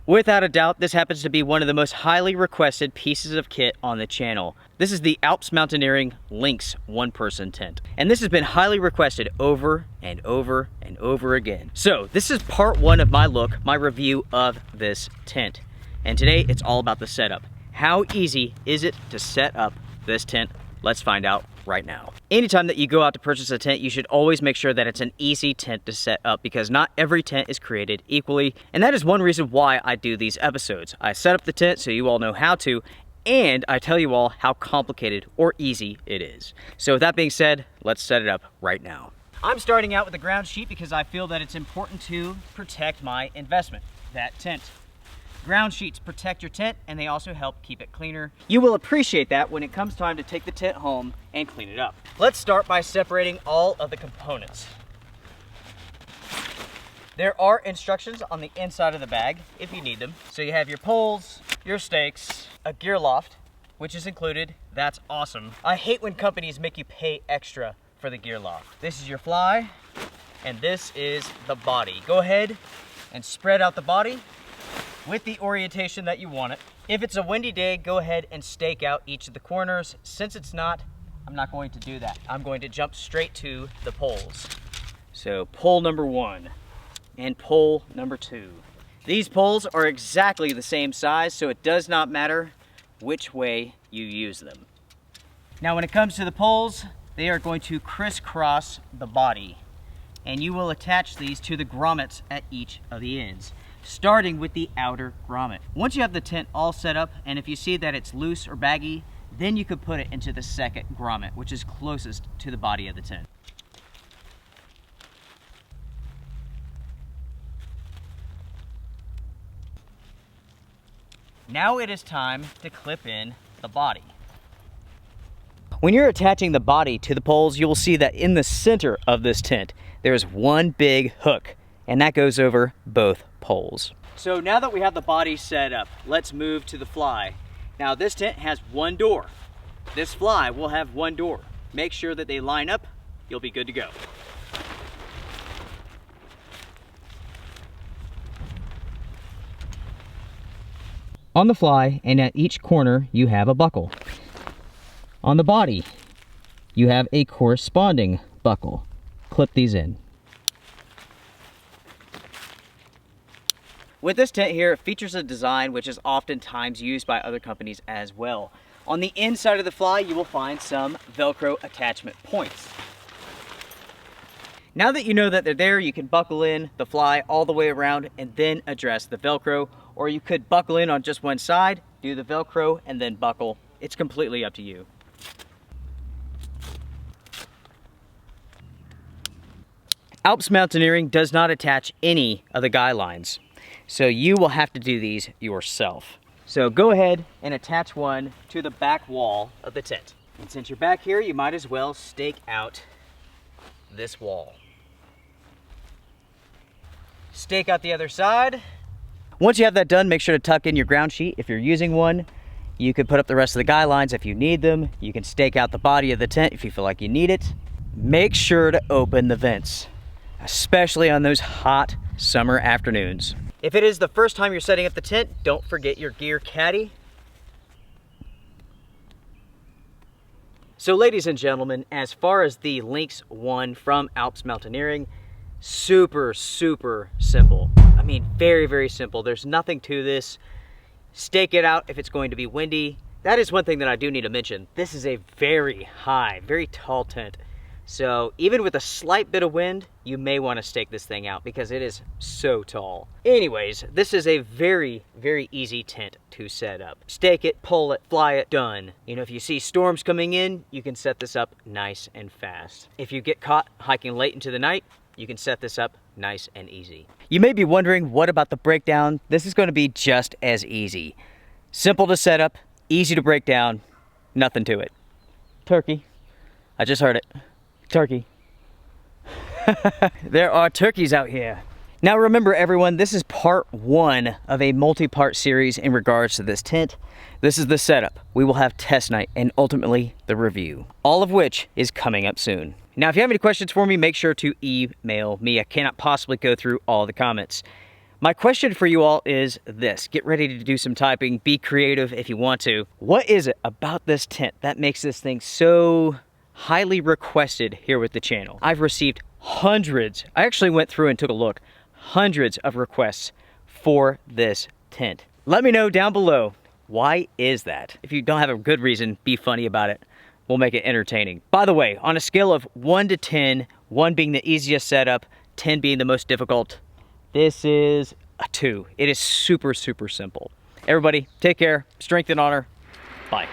Without a doubt, this happens to be one of the most highly requested pieces of kit on the channel. This is the Alps Mountaineering Lynx one-person tent. And this has been highly requested over and over and over again. So this is part one of my look, my review of this tent. And today it's all about the setup. How easy is it to set up this tent? Let's find out right now. Anytime that you go out to purchase a tent, you should always make sure that it's an easy tent to set up because not every tent is created equally. And that is one reason why I do these episodes. I set up the tent so you all know how to, and I tell you all how complicated or easy it is. So with that being said, let's set it up right now. I'm starting out with a ground sheet because I feel that it's important to protect my investment, that tent. Ground sheets protect your tent and they also help keep it cleaner. You will appreciate that when it comes time to take the tent home and clean it up. Let's start by separating all of the components. There are instructions on the inside of the bag if you need them. So you have your poles, your stakes, a gear loft, which is included. That's awesome. I hate when companies make you pay extra for the gear loft. This is your fly and this is the body. Go ahead and spread out the body with the orientation that you want it. If it's a windy day, go ahead and stake out each of the corners. Since it's not, I'm not going to do that. I'm going to jump straight to the poles. So pole number 1 and pole number 2. These poles are exactly the same size, so it does not matter which way you use them. Now when it comes to the poles, they are going to crisscross the body, and you will attach these to the grommets at each of the ends, starting with the outer grommet. Once you have the tent all set up, and if you see that it's loose or baggy, then you could put it into the second grommet, which is closest to the body of the tent. Now it is time to clip in the body. When you're attaching the body to the poles, you will see that in the center of this tent, there's one big hook, and that goes over both poles. So now that we have the body set up, let's move to the fly. Now this tent has one door. This fly will have one door. Make sure that they line up, you'll be good to go. On the fly and at each corner, you have a buckle. On the body, you have a corresponding buckle. Clip these in. With this tent here, it features a design which is oftentimes used by other companies as well. On the inside of the fly, you will find some Velcro attachment points. Now that you know that they're there, you can buckle in the fly all the way around and then address the Velcro, or you could buckle in on just one side, do the Velcro, and then buckle. It's completely up to you. Alps Mountaineering does not attach any of the guy lines, so you will have to do these yourself. So go ahead and attach one to the back wall of the tent. And since you're back here, you might as well stake out this wall. Stake out the other side. Once you have that done, make sure to tuck in your ground sheet if you're using one. You could put up the rest of the guy lines if you need them. You can stake out the body of the tent if you feel like you need it. Make sure to open the vents, especially on those hot summer afternoons. If it is the first time you're setting up the tent, don't forget your gear caddy. So ladies and gentlemen, as far as the Lynx 1 from Alps Mountaineering, super simple. I mean, very simple. There's nothing to this. Stake it out if it's going to be windy. That is one thing that I do need to mention. This is a very high, very tall tent. So even with a slight bit of wind, you may want to stake this thing out because it is so tall. Anyways, this is a very easy tent to set up. Stake it, pull it, fly it, done. You know, if you see storms coming in, you can set this up nice and fast. If you get caught hiking late into the night, you can set this up nice and easy. You may be wondering, what about the breakdown? This is going to be just as easy. Simple to set up, easy to break down, nothing to it. Turkey. I just heard it. Turkey. There are turkeys out here. Now remember everyone, this is part one of a multi-part series in regards to this tent. This is the setup. We will have test night and ultimately the review, all of which is coming up soon. Now if you have any questions for me, make sure to email me. I cannot possibly go through all the comments. My question for you all is this. Get ready to do some typing. Be creative if you want to. What is it about this tent that makes this thing so highly requested here with the channel? I've received hundreds. I actually went through and took a look. Hundreds of requests for this tent. Let me know down below. Why is that? If you don't have a good reason, be funny about it. We'll make it entertaining. By the way, on a scale of 1 to 10, 1 being the easiest setup, 10 being the most difficult, this is a 2. It is super, super simple. Everybody, take care, strength and honor. Bye.